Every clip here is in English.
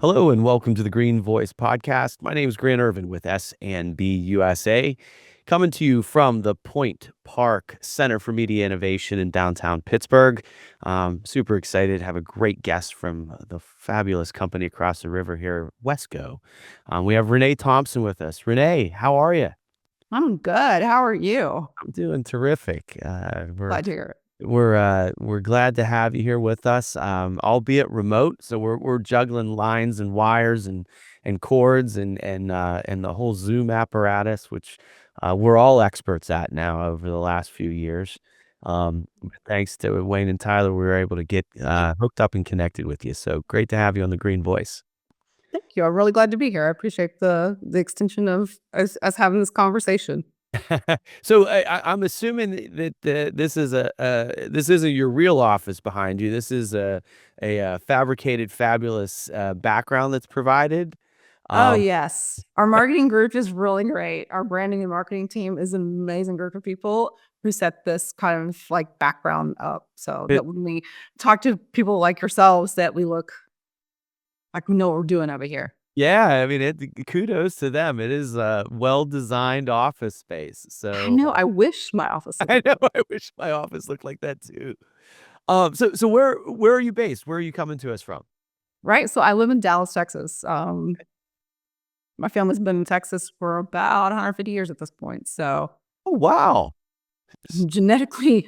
Hello and welcome to the Green Voice podcast. My name is Grant Ervin with S&B USA, coming to you from the Point Park Center for Media Innovation in downtown Pittsburgh. Super excited to have a great guest from the fabulous company across the river here, WESCO. We have Renee Thompson with us. Renee, how are you? I'm good. How are you? I'm doing terrific. Glad to hear it. We're glad to have you here with us, albeit remote. So we're juggling lines and wires and cords and the whole Zoom apparatus, which we're all experts at now over the last few years. Thanks to Wayne and Tyler, we were able to get hooked up and connected with you. So great to have you on the Green Voice. Thank you. I'm really glad to be here. I appreciate the extension of us having this conversation. So I'm assuming that this is this isn't your real office behind you. This is a fabricated, fabulous background that's provided. Oh, Um, yes. Our marketing group is really great. Our branding and marketing team is an amazing group of people who set this kind of like background up so it, that when we talk to people like yourselves, that we look like we know what we're doing over here. yeah, I mean, kudos to them. It is a well-designed office space. I So know. I wish my office looked I like know that. I wish my office looked like that too. So where are you based? Where are you coming to us from? Right. So I live in Dallas, Texas. My family's been in Texas for about 150 years at this point. So Oh, wow. I'm genetically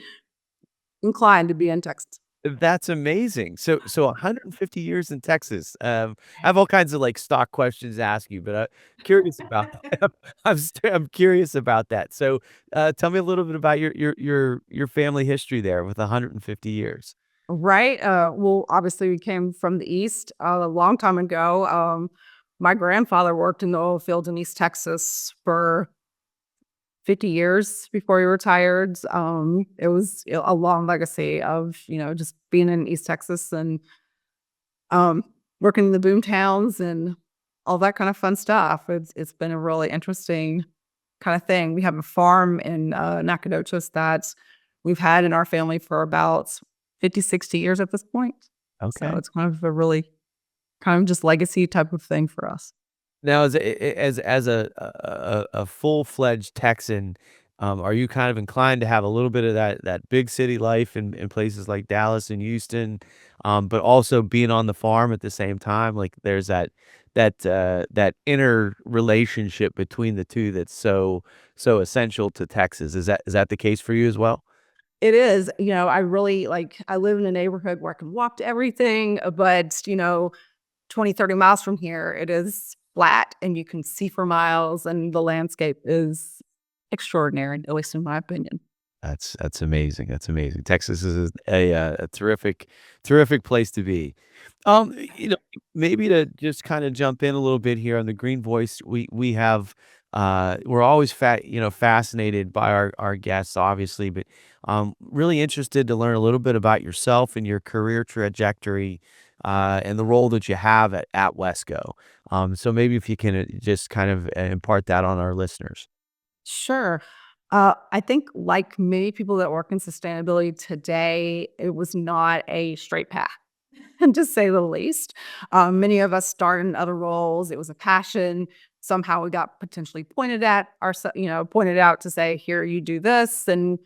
inclined to be in Texas. That's amazing. So 150 years in Texas. I have all kinds of like stock questions to ask you, but I'm curious about that. I'm curious about that. So tell me a little bit about your family history there with 150 years. Right. Well, obviously, we came from the East a long time ago. My grandfather worked in the oil fields in East Texas for 50 years before he retired. It was a long legacy of, just being in East Texas and um, working in the boom towns and all that kind of fun stuff. It's been a really interesting kind of thing. We have a farm in Nacogdoches that we've had in our family for about 50, 60 years at this point. So Okay. it's kind of a really kind of just legacy type of thing for us. Now, as a full-fledged Texan, are you kind of inclined to have a little bit of that big city life in places like Dallas and Houston, but also being on the farm at the same time? Like, there's that inner relationship between the two that's so essential to Texas. Is that the case for you as well? It is, I really I live in a neighborhood where I can walk to everything, but 20, 30 miles from here, it is flat and you can see for miles and the landscape is extraordinary, at least in my opinion. That's amazing. That's amazing. Texas is a terrific place to be. You know, maybe to just kind of jump in a little bit here on the Green Voice, we have we're always fascinated by our guests, obviously, but really interested to learn a little bit about yourself and your career trajectory, and the role that you have at WESCO. So maybe if you can just kind of impart that on our listeners. Sure. I think like many people that work in sustainability today, it was not a straight path, to say the least. Many of us started in other roles. It was a passion. Somehow we got potentially pointed out to say, here, you do this. And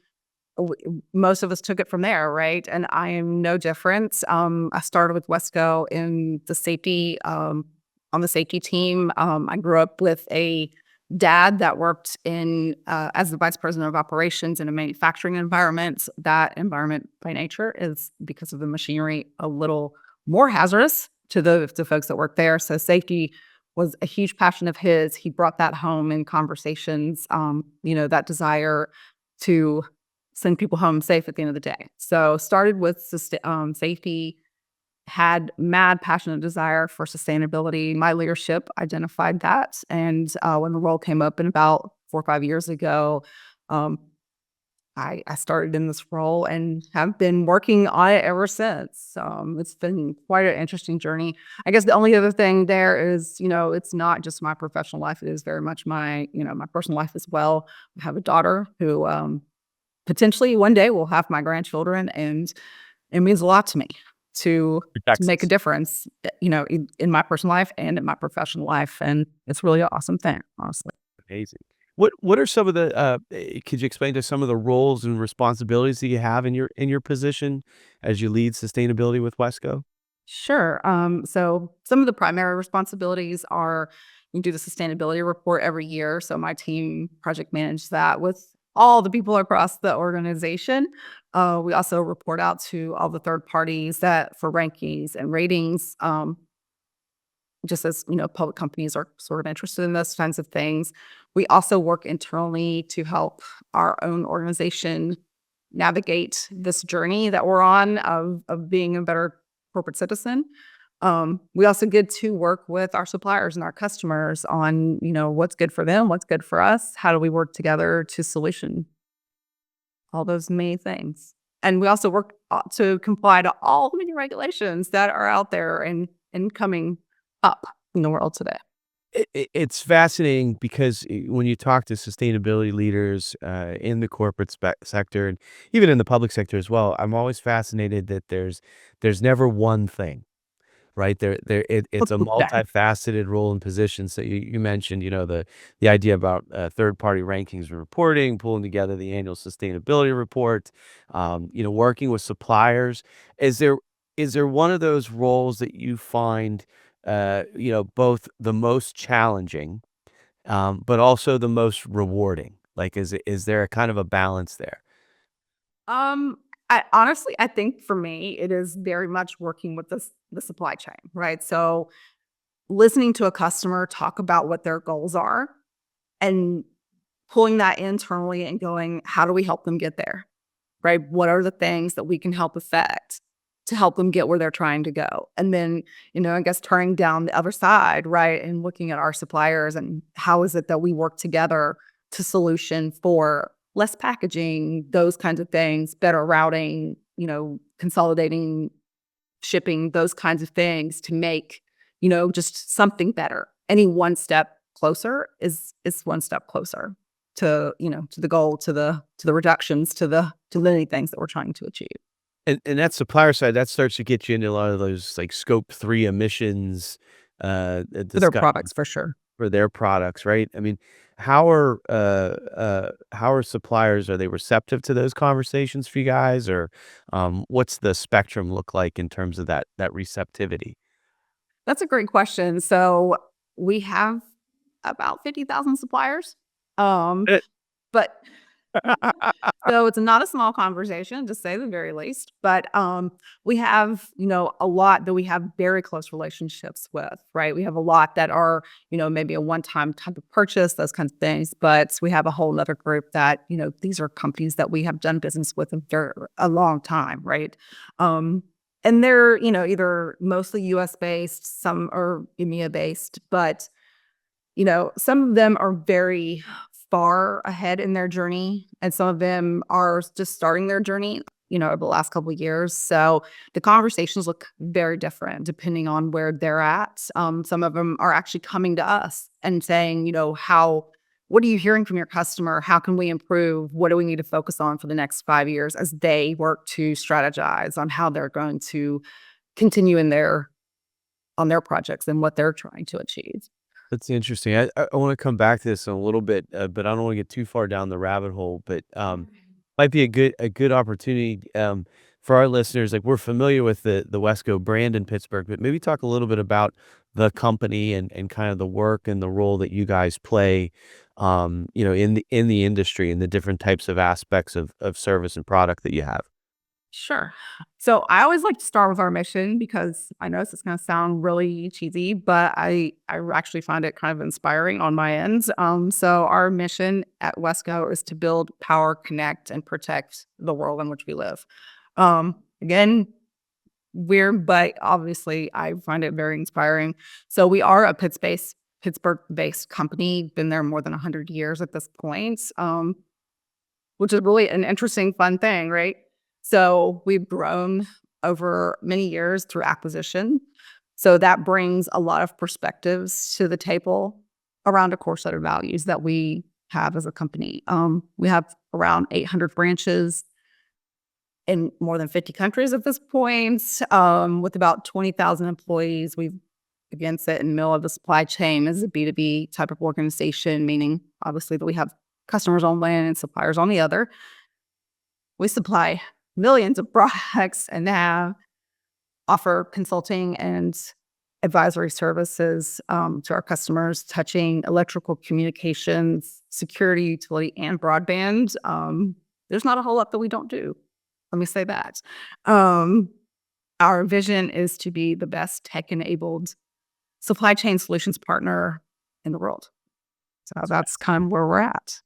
most of us took it from there, right? And I am no different. I started with WESCO in the safety, on the safety team. I grew up with a dad that worked in as the vice president of operations in a manufacturing environment. That environment by nature is, because of the machinery, a little more hazardous to the folks that work there. So safety was a huge passion of his. He brought that home in conversations, that desire to send people home safe at the end of the day. So started with safety, had mad passionate desire for sustainability. My leadership identified that. And when the role came up in about 4 or 5 years ago, um, I started in this role and have been working on it ever since. It's been quite an interesting journey. I guess the only other thing there is, it's not just my professional life. It is very much my personal life as well. I have a daughter who potentially one day will have my grandchildren, and it means a lot to me to For make a Texas. difference, in my personal life and in my professional life, and it's really an awesome thing, honestly. Amazing. What are some of the, could you explain to some of the roles and responsibilities that you have in your position as you lead sustainability with WESCO? Sure. So some of the primary responsibilities are we do the sustainability report every year. So my team project manages that with all the people across the organization. We also report out to all the third parties that for rankings and ratings. Just as public companies are sort of interested in those kinds of things. We also work internally to help our own organization navigate this journey that we're on of being a better corporate citizen. We also get to work with our suppliers and our customers on what's good for them, what's good for us, how do we work together to solution all those many things. And we also work to comply to all the many regulations that are out there and coming up in the world today. It's fascinating because when you talk to sustainability leaders in the corporate sector and even in the public sector as well, I'm always fascinated that there's never one thing. Right? It's a Yeah. multifaceted role and position. So you mentioned, the idea about third-party rankings and reporting, pulling together the annual sustainability report, working with suppliers. Is there one of those roles that you find, both the most challenging, but also the most rewarding? Like, is there a kind of a balance there? Um, I think for me, it is very much working with the supply chain, right? So listening to a customer talk about what their goals are and pulling that internally and going, how do we help them get there? Right? What are the things that we can help affect to help them get where they're trying to go? And then, I guess turning down the other side, right? And looking at our suppliers and how is it that we work together to solution for less packaging, those kinds of things, better routing, consolidating shipping, those kinds of things to make, just something better. Any one step closer is one step closer to the goal, to the reductions, to the many things that we're trying to achieve. And that supplier side, that starts to get you into a lot of those, like, Scope 3 emissions, For their discussions products, for sure. for their products, right? I mean, how are suppliers, are they receptive to those conversations for you guys? Or, what's the spectrum look like in terms of that receptivity? That's a great question. So we have about 50,000 suppliers. Um, Eh but So it's not a small conversation, to say the very least. But we have, a lot that we have very close relationships with, right? We have a lot that are, maybe a one-time type of purchase, those kinds of things. But we have a whole other group that, these are companies that we have done business with a long time, right? And they're, either mostly US based, some are EMEA based, but some of them are very far ahead in their journey, and some of them are just starting their journey, over the last couple of years. So the conversations look very different depending on where they're at. Some of them are actually coming to us and saying, what are you hearing from your customer? How can we improve? What do we need to focus on for the next 5 years as they work to strategize on how they're going to continue on their projects and what they're trying to achieve. That's interesting. I wanna come back to this in a little bit, but I don't wanna get too far down the rabbit hole, but, might be a good opportunity, for our listeners. Like, we're familiar with the WESCO brand in Pittsburgh, but maybe talk a little bit about the company and kind of the work and the role that you guys play, in the industry and the different types of aspects of service and product that you have. Sure. So I always like to start with our mission because I know this is going to sound really cheesy, but I actually find it kind of inspiring on my end. So our mission at Wesco is to build, power, connect, and protect the world in which we live. Again, weird, but obviously I find it very inspiring. So we are a Pittsburgh-based company. Been there more than 100 years at this point. Which is really an interesting, fun thing, right? So we've grown over many years through acquisition. So that brings a lot of perspectives to the table around a core set of values that we have as a company. We have around 800 branches in more than 50 countries at this point, with about 20,000 employees. We've again sit in the middle of the supply chain as a B2B type of organization, meaning obviously that we have customers on one end and suppliers on the other. We supply millions of products and have offer consulting and advisory services to our customers, touching electrical communications, security, utility, and broadband. There's not a whole lot that we don't do. Let me say that. Um, our vision is to be the best tech-enabled supply chain solutions partner in the world. So that's kind of where we're at.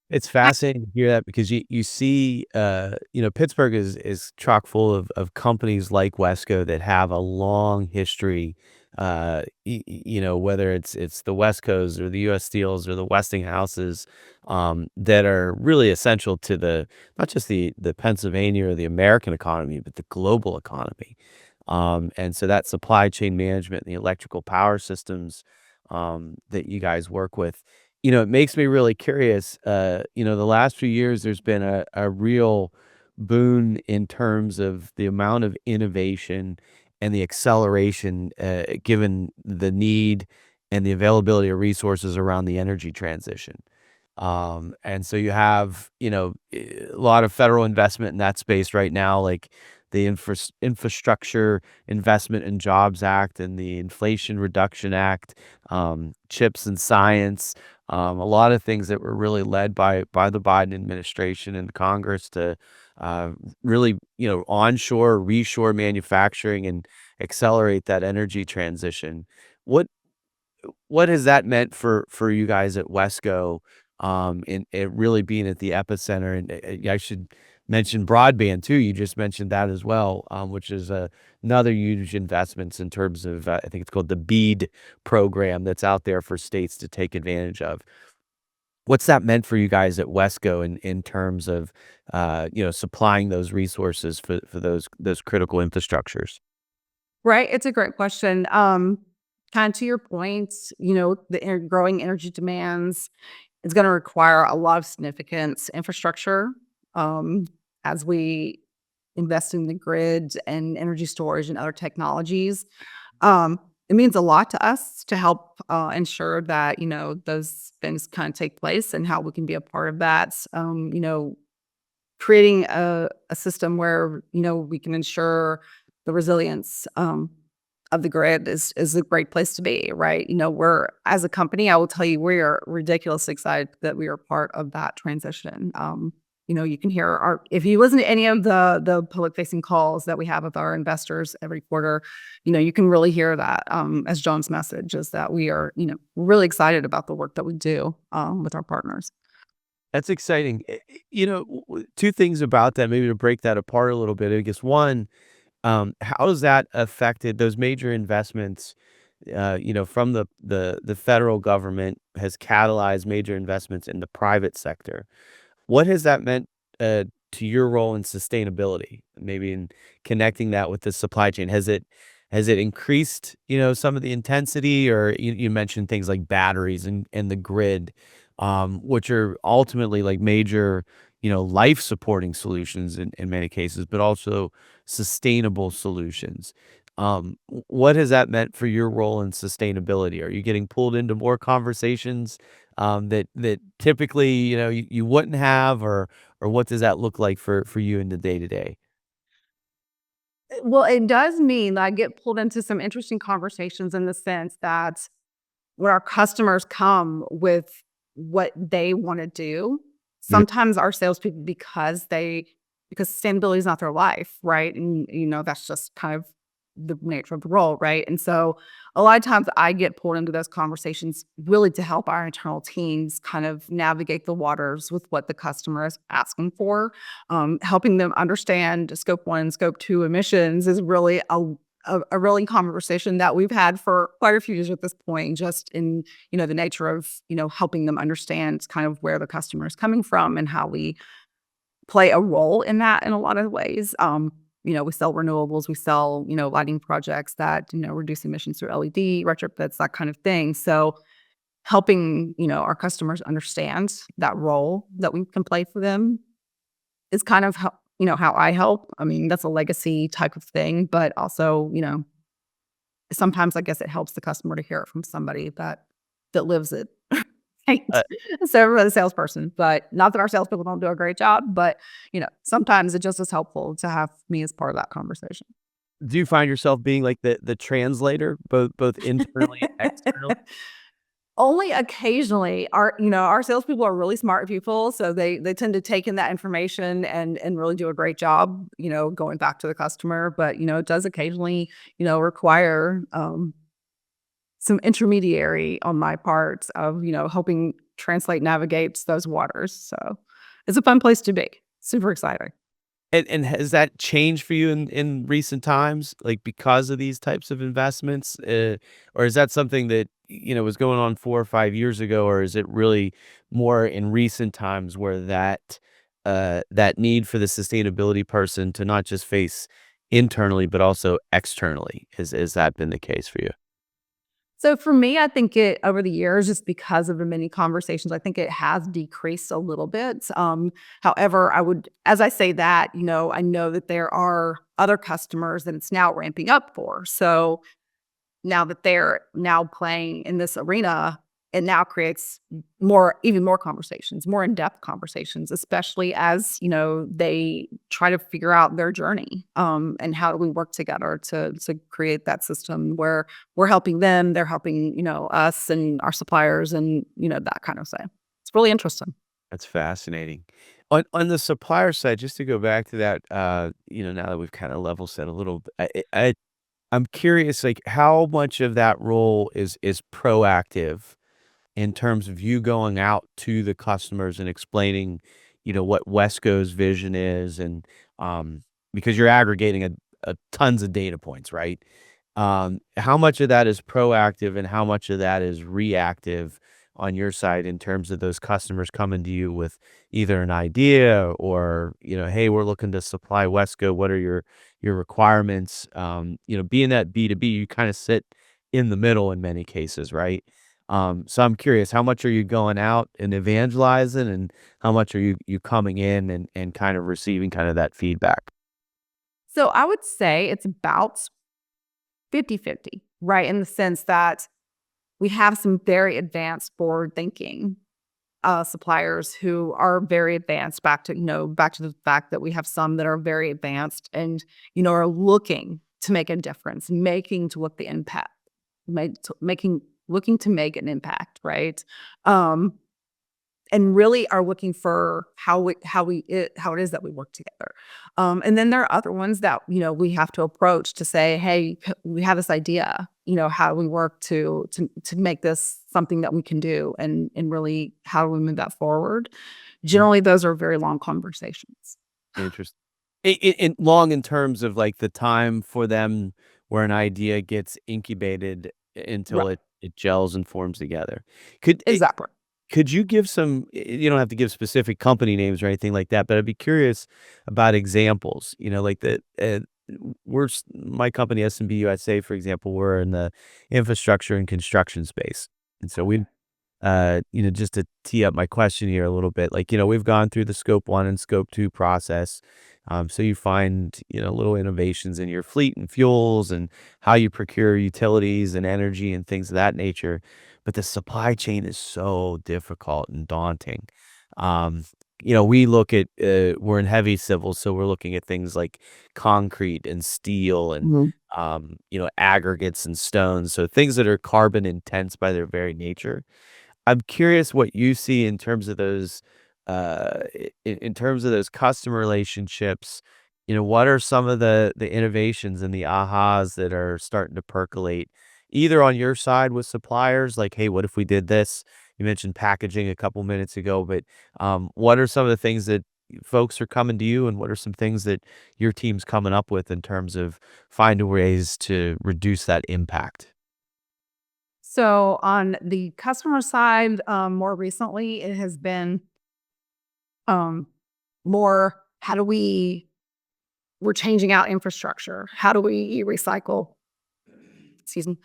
It's fascinating to hear that because you see, Pittsburgh is chock full of companies like WESCO that have a long history, whether it's the WESCOs or the US Steels or the Westinghouses, that are really essential to the not just the Pennsylvania or the American economy, but the global economy. And so that supply chain management and the electrical power systems, that you guys work with, it makes me really curious. The last few years, there's been a real boon in terms of the amount of innovation and the acceleration, given the need and the availability of resources around the energy transition. And so you have, a lot of federal investment in that space right now, like the Infrastructure Investment and Jobs Act and the Inflation Reduction Act, CHIPS and Science, a lot of things that were really led by the Biden administration and Congress to uh, really, onshore, reshore manufacturing and accelerate that energy transition. What what has that meant for you guys at WESCO, in it really being at the epicenter? And I should mention broadband too. You just mentioned that as well, which is another huge investments in terms of I think it's called the BEAD program that's out there for states to take advantage of. What's that meant for you guys at WESCO in terms of supplying those resources for those critical infrastructures? Right. It's a great question. Kind of to your point, the growing energy demands is going to require a lot of significant infrastructure um, as we invest in the grid and energy storage and other technologies. It means a lot to us to help ensure that those things kind of take place and how we can be a part of that. Creating a system where we can ensure the resilience of the grid is a great place to be, right? We're as a company, I will tell you, we are ridiculously excited that we are part of that transition. You can hear our if you listen to any of the public facing calls that we have with our investors every quarter, you can really hear that as John's message is that we are, really excited about the work that we do with our partners. That's exciting. Two things about that, maybe to break that apart a little bit. I guess one, how has that affected those major investments? From the federal government has catalyzed major investments in the private sector. What has that meant, to your role in sustainability? Maybe in connecting that with the supply chain. Has it increased, some of the intensity, or you mentioned things like batteries and the grid, which are ultimately like major, life supporting solutions in many cases, but also sustainable solutions. What has that meant for your role in sustainability? Are you getting pulled into more conversations, that typically, you wouldn't have, or what does that look like for you in the day to day? Well, it does mean that I get pulled into some interesting conversations in the sense that when our customers come with what they wanna do, sometimes our salespeople, because sustainability is not their life, right? And, that's just kind of the nature of the role, right? And so a lot of times I get pulled into those conversations really to help our internal teams kind of navigate the waters with what the customer is asking for. Helping them understand scope one and scope two emissions is really a really conversation that we've had for quite a few years at this point, just in, the nature of, helping them understand kind of where the customer is coming from and how we play a role in that in a lot of ways. We sell renewables, we sell, lighting projects that, reduce emissions through LED retrofits, that kind of thing. So helping, our customers understand that role that we can play for them is kind of how I help. I mean, that's a legacy type of thing, but also, sometimes I guess it helps the customer to hear it from somebody that lives it. Right. Uh, So we're the salesperson, but not that our salespeople don't do a great job, but sometimes it just is helpful to have me as part of that conversation. do you find yourself being like the translator, both internally and externally? Only occasionally. Our salespeople are really smart people, so they tend to take in that information and really do a great job, going back to the customer. But it does occasionally, require some intermediary on my part of helping translate navigates those waters. So it's a fun place to be. Super exciting. And has that changed for you in recent times, like, because of these types of investments? Or is that something that, was going on 4 or 5 years ago, or is it really more in recent times where that need for the sustainability person to not just face internally, but also externally, has that been the case for you? So for me, I think it over the years, just because of the many conversations, I think it has decreased a little bit. However, as I say that, I know that there are other customers that it's now ramping up for. So now that they're now playing in this arena, it now creates even more conversations, more in-depth conversations, especially as, they try to figure out their journey, and how do we work together to create that system where we're helping them, they're helping, us and our suppliers and, that kind of thing. It's really interesting. That's fascinating. On the supplier side, just to go back to that, now that we've kinda level set a little, I'm curious, like, how much of that role is proactive in terms of you going out to the customers and explaining, what Wesco's vision is and, because you're aggregating a tons of data points, right? How much of that is proactive and how much of that is reactive on your side in terms of those customers coming to you with either an idea or, "Hey, we're looking to supply Wesco. What are your requirements?" Being that B2B, you kinda sit in the middle in many cases, right? So I'm curious, how much are you going out and evangelizing, and how much are you coming in and kind of receiving kind of that feedback? So I would say it's about 50-50, right? In the sense that we have some very advanced forward thinking suppliers who are very advanced, back to the fact that we have some that are very advanced and are looking to make a difference, making to look the impact, making looking to make an impact, right? um and really are looking for how it is that we work together. And then there are other ones that we have to approach to say, hey, we have this idea. How do we work to make this something that we can do, and really how do we move that forward? Mm, Generally, those are very long conversations. interesting. In long in terms of, like, the time for them where an idea gets incubated until Right. it gels and forms together. Could it Exactly. Could you give you don't have to give specific company names or anything like that, but I'd be curious about examples, like that, my company, S&B USA, for example, we're in the infrastructure and construction space. And so we, Okay. just to tee up my question here a little bit, like, we've gone through the scope 1 and scope 2 process. So you find, little innovations in your fleet and fuels and how you procure utilities and energy and things of that nature. But the supply chain is so difficult and daunting. Um, we look at, we're in heavy civil, so we're looking at things like concrete and steel and, Mhm. aggregates and stones. So things that are carbon intense by their very nature. I'm curious what you see in terms of those, in terms of those customer relationships. What are some of the innovations and the ahas that are starting to percolate, either on your side with suppliers, like, hey, what if we did this? You mentioned packaging a couple minutes ago, but what are some of the things that folks are coming to you, and what are some things that your team's coming up with in terms of finding ways to reduce that impact? So on the customer side, more recently, it has been um, more how do we're changing out infrastructure. How do we recycle? Excuse me.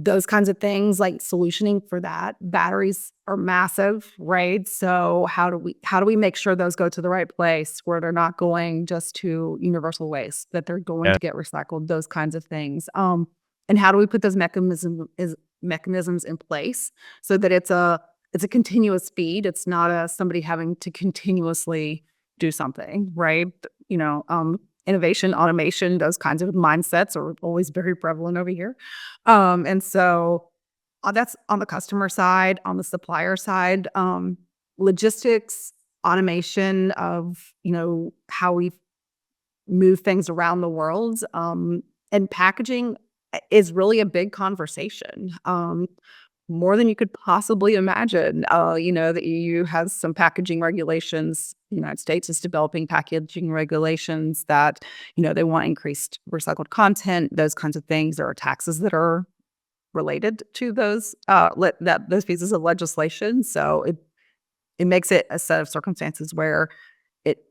those kinds of things, like solutioning for that. Batteries are massive, right? So how do we make sure those go to the right place where they're not going just to universal waste, that they're going Yeah. to get recycled, those kinds of things. And how do we put those mechanisms in place so that it's a continuous feed. It's not somebody having to continuously do something, right? Innovation, automation, those kinds of mindsets are always very prevalent over here. And so that's on the customer side. On the supplier side, logistics, automation of, how we move things around the world, and packaging is really a big conversation, more than you could possibly imagine. The EU has some packaging regulations. The United States is developing packaging regulations that, they want increased recycled content, those kinds of things. There are taxes that are related to those pieces of legislation. So it makes it a set of circumstances where it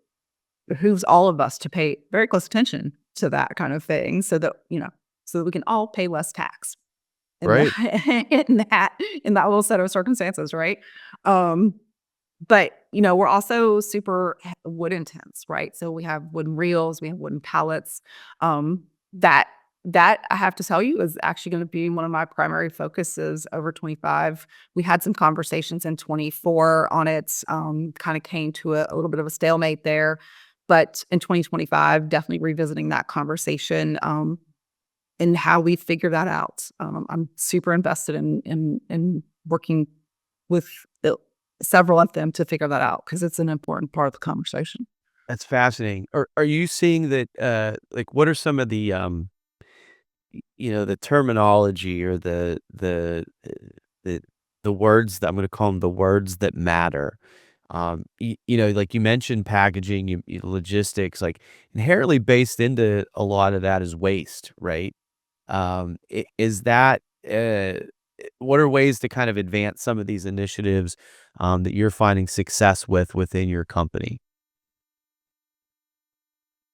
behooves all of us to pay very close attention to that kind of thing, so that we can all pay less tax in Right. that in that little set of circumstances, right? Um, but we're also super wood intense, right? So we have wooden reels, we have wooden pallets. That I have to tell you is actually going to be one of my primary focuses over 25. We had some conversations in 24 on it. Kind of came to a little bit of a stalemate there, but in 2025, definitely revisiting that conversation. And how we figure that out. I'm super invested in working with several of them to figure that out because it's an important part of the conversation. That's fascinating. Are you seeing that, like, what are some of the, the terminology or the the words that I'm gonna call them the words that matter? Like you mentioned packaging, logistics, like, inherently based into a lot of that is waste, right? Is that, what are ways to kind of advance some of these initiatives, that you're finding success within your company?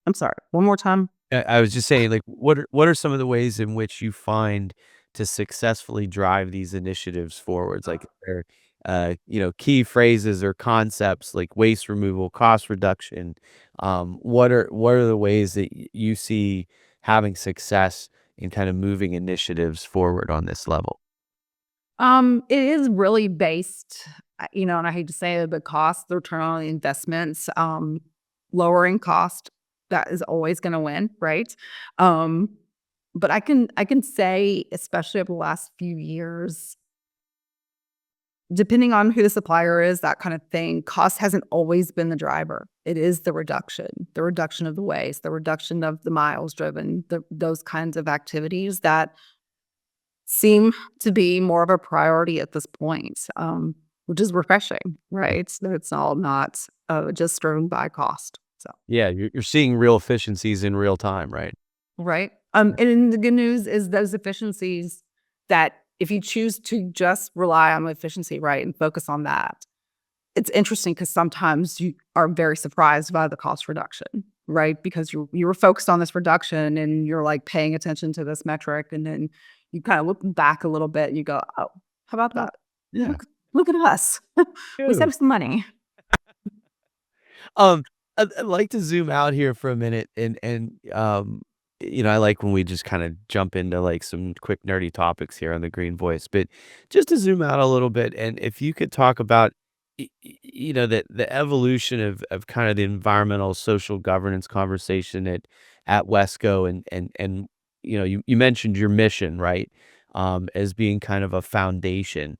I'm sorry, one more time. I was just saying, like, what are some of the ways in which you find to successfully drive these initiatives forwards? Like, are key phrases or concepts like waste removal, cost reduction? What are the ways that you see having success in kind of moving initiatives forward on this level? It is really based, and I hate to say it, but cost, the return on the investments, lowering cost, that is always going to win, right? Um, but I can say, especially over the last few years, depending on who the supplier is, that kind of thing, cost hasn't always been the driver. It is the reduction of the waste, the reduction of the miles driven, those kinds of activities that seem to be more of a priority at this point, which is refreshing, right? So it's all not just driven by cost. So, Yeah, you're seeing real efficiencies in real time, right? right. And then the good news is those efficiencies that if you choose to just rely on efficiency, right, and focus on that, it's interesting because sometimes you are very surprised by the cost reduction, right? Because you were focused on this reduction and you're like paying attention to this metric, and then you kind of look back a little bit and you go, "Oh, how about Oh, that? yeah. Look at us. We Good. saved some money." Um, I'd like to zoom out here for a minute I like when we just kinda jump into, like, some quick nerdy topics here on the Green Voice, but just to zoom out a little bit, and if you could talk about, the evolution of kind of the environmental social governance conversation at WESCO and you mentioned your mission, right? As being kind of a foundation.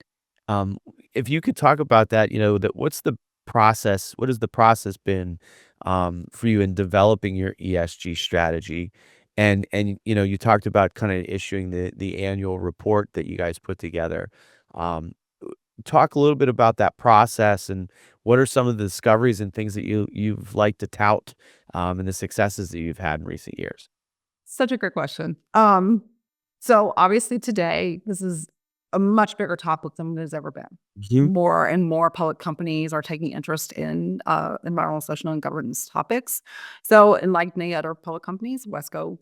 Um, if you could talk about that, that what has the process been, for you in developing your ESG strategy? And you talked about kinda issuing the annual report that you guys put together. Um, Talk a little bit about that process, and what are some of the discoveries and things that you've liked to tout, and the successes that you've had in recent years? Such a great question. So obviously today, this is a much bigger topic than it has ever been. Mhm. More and more public companies are taking interest in environmental, social, and governance topics. So, and like many other public companies, Wesco,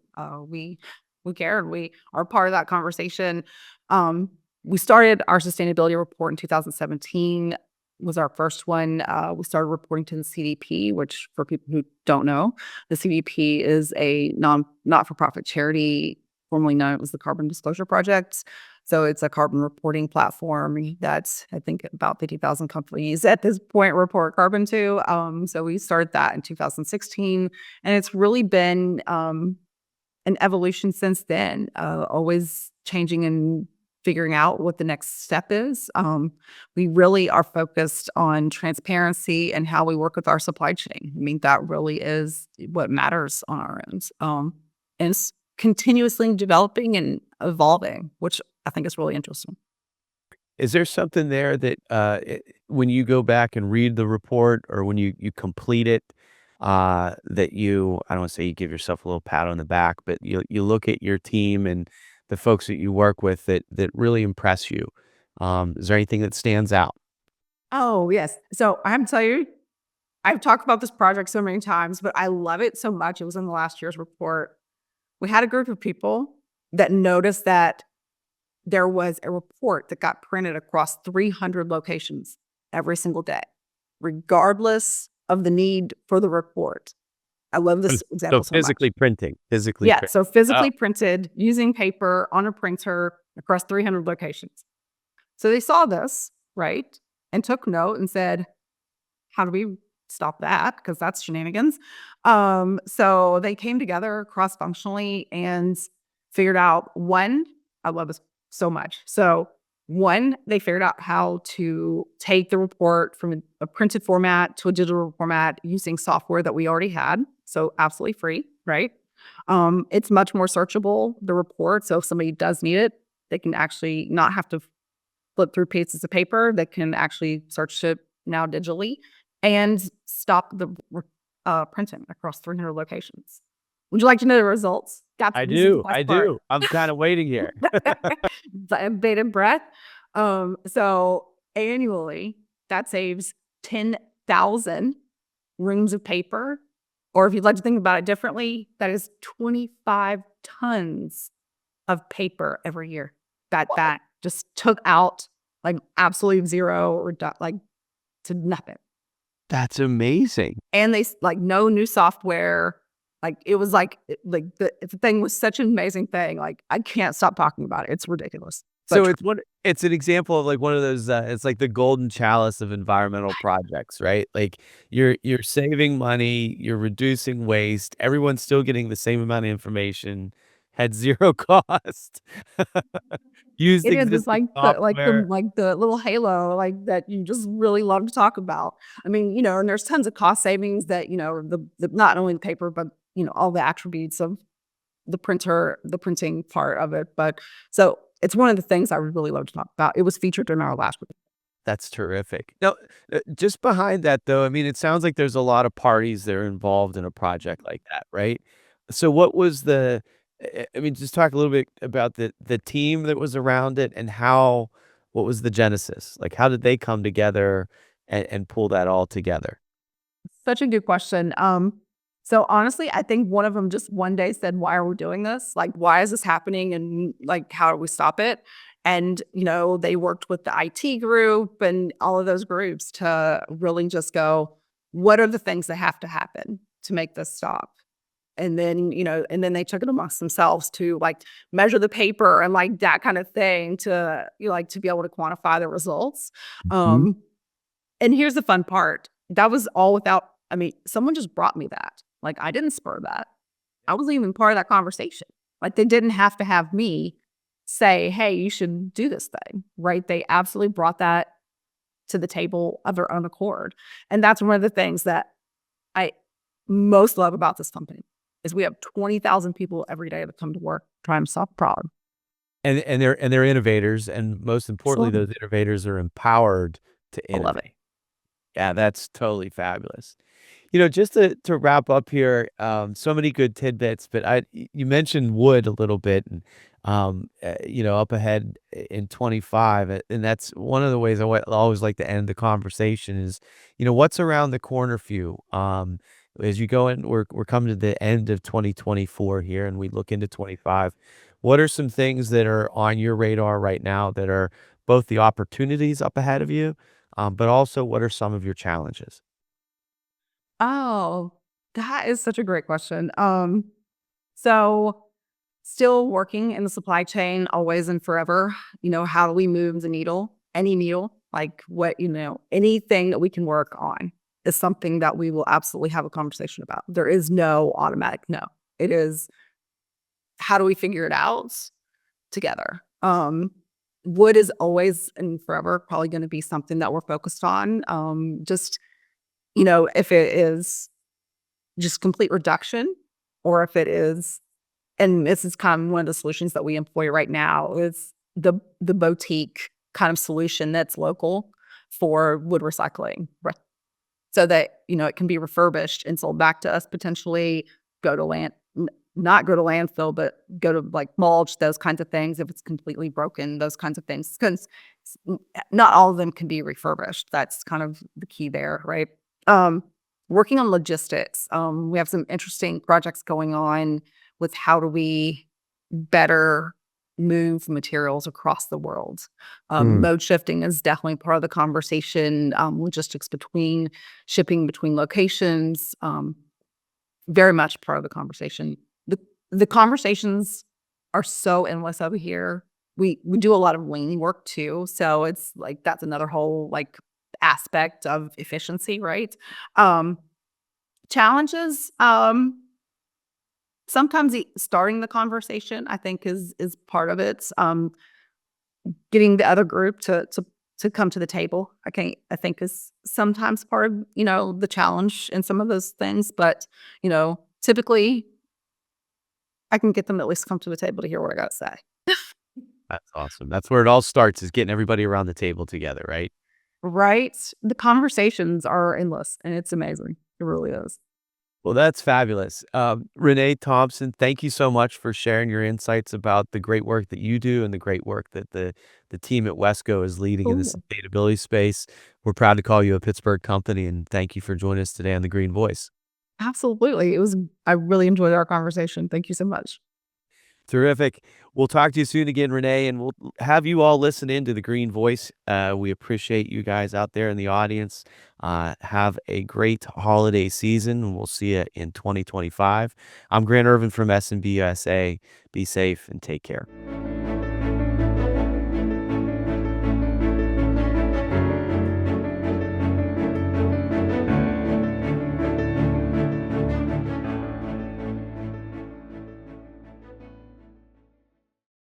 we We cared. We are part of that conversation. Um, we started our sustainability report in 2017 was our first one. We started reporting to the CDP, which for people who don't know, the CDP is a not-for-profit charity formerly known as the Carbon Disclosure Project. So it's a carbon reporting platform that's, I think, about 50,000 companies at this point report carbon to. So we started that in 2016, and it's really been an evolution since then, always changing and figuring out what the next step is. We really are focused on transparency and how we work with our supply chain. I mean, that really is what matters on our end. And it's continuously developing and evolving, which I think is really interesting. Is there something there that, when you go back and read the report or when you complete it, that I don't wanna say you give yourself a little pat on the back, but you look at your team and the folks that you work with that really impress you? Is there anything that stands out? Oh, yes. So I have to tell you, I've talked about this project so many times, but I love it so much. It was in the last year's report. We had a group of people that noticed that there was a report that got printed across 300 locations every single day, regardless of the need for the report. I love this So example so much. physically printing, physically Yeah, print. so Oh, physically printed using paper on a printer across 300 locations. So they saw this, right, and took note and said, how do we stop that? Because that's shenanigans. So they came together cross functionally and figured out one, I love this so much. So, one, they figured out how to take the report from a printed format to a digital format using software that we already had. So, absolutely free, right? It's much more searchable, the report. So, if somebody does need it, they can actually not have to flip through pieces of paper that can actually search it now digitally and stop the printing across 300 locations. Would you like to know the results? I This is the do, best I part. do. I'm kinda waiting here. Bated breath. So annually, that saves 10,000 reams of paper. Or if you'd like to think about it differently, that is 25 tons of paper every year that just took out like absolute zero or like to nothing. That's amazing. And like no new software. Like it was like the thing was such an amazing thing. Like I can't stop talking about it. It's ridiculous. But So it's an example of, like, one of those, it's like the golden chalice of environmental projects, right? Like, you're saving money, you're reducing waste, everyone's still getting the same amount of information, had 0 cost, used it is. It's existing like software. the little halo like that you just really love to talk about. I mean, and there's tons of cost savings that the not only the paper but all the attributes of the printing part of it. But so it's one of the things I would really love to talk about. It was featured in our last report. That's terrific. Now, just behind that, though, I mean, it sounds like there's a lot of parties that are involved in a project like that, right? So what was I mean, just talk a little bit about the team that was around it and what was the genesis? Like, how did they come together and pull that all together? Such a good question. So honestly, I think one of them just one day said, "Why are we doing this? Like, why is this happening? And like, how do we stop it?" And they worked with the IT group and all of those groups to really just go, "What are the things that have to happen to make this stop?" And then they took it amongst themselves to like measure the paper and like that kind of thing to like to be able to quantify the results. Mhm. Um, and here's the fun part. That was all without I mean, someone just brought me that. Like, I didn't spur that. I wasn't even part of that conversation. Like, they didn't have to have me say, "Hey, you should do this thing," right? They absolutely brought that to the table of their own accord. And that's one of the things that I most love about this company is we have 20,000 people every day that come to work trying to solve a problem. And they're innovators, and most importantly, Absolutely. those innovators are empowered to I love it. innovate. Yeah, that's totally fabulous. Just to wrap up here, so many good tidbits, but you mentioned wood a little bit and, up ahead in 25, and that's one of the ways I always like to end the conversation is, what's around the corner for you? as you go in, we're coming to the end of 2024 here, and we look into 25. What are some things that are on your radar right now that are both the opportunities up ahead of you, but also what are some of your challenges? Oh, that is such a great question. So still working in the supply chain always and forever. How do we move the needle? Any needle, like anything that we can work on is something that we will absolutely have a conversation about. There is no automatic no. It is how do we figure it out together? Wood is always and forever probably going to be something that we're focused on. If it is just complete reduction or if it is, and this is kind of one of the solutions that we employ right now is the boutique kind of solution that's local for wood recycling. So that, it can be refurbished and sold back to us, potentially go to not go to landfill, but go to like mulch, those kinds of things. If it's completely broken, those kinds of things, because not all of them can be refurbished. That's kind of the key there, right? Um, Working on logistics. We have some interesting projects going on with how do we better move materials across the world. Mm, Mode shifting is definitely part of the conversation. Logistics between shipping between locations, very much part of the conversation. The conversations are so endless over here. We do a lot of lean work too, so it's like that's another whole like aspect of efficiency, right? Um, Challenges. Sometimes starting the conversation, I think, is part of it. Getting the other group to come to the table, I think is sometimes part of the challenge in some of those things. But typically, I can get them to at least come to the table to hear what I got to say. that's awesome. That's where it all starts is getting everybody around the table together, right? Right? The conversations are endless, and it's amazing. It really is. Well, that's fabulous. Renee Thompson, thank you so much for sharing your insights about the great work that you do and the great work that the team at WESCO is leading in the Cool. sustainability space. We're proud to call you a Pittsburgh company, and thank you for joining us today on the Green Voice. Absolutely. I really enjoyed our conversation. Thank you so much. Terrific. We'll talk to you soon again, Renee, and we'll have you all listen in to the Green Voice. We appreciate you guys out there in the audience. Have a great holiday season, and we'll see you in 2025. I'm Grant Ervin from S&B USA. Be safe and take care.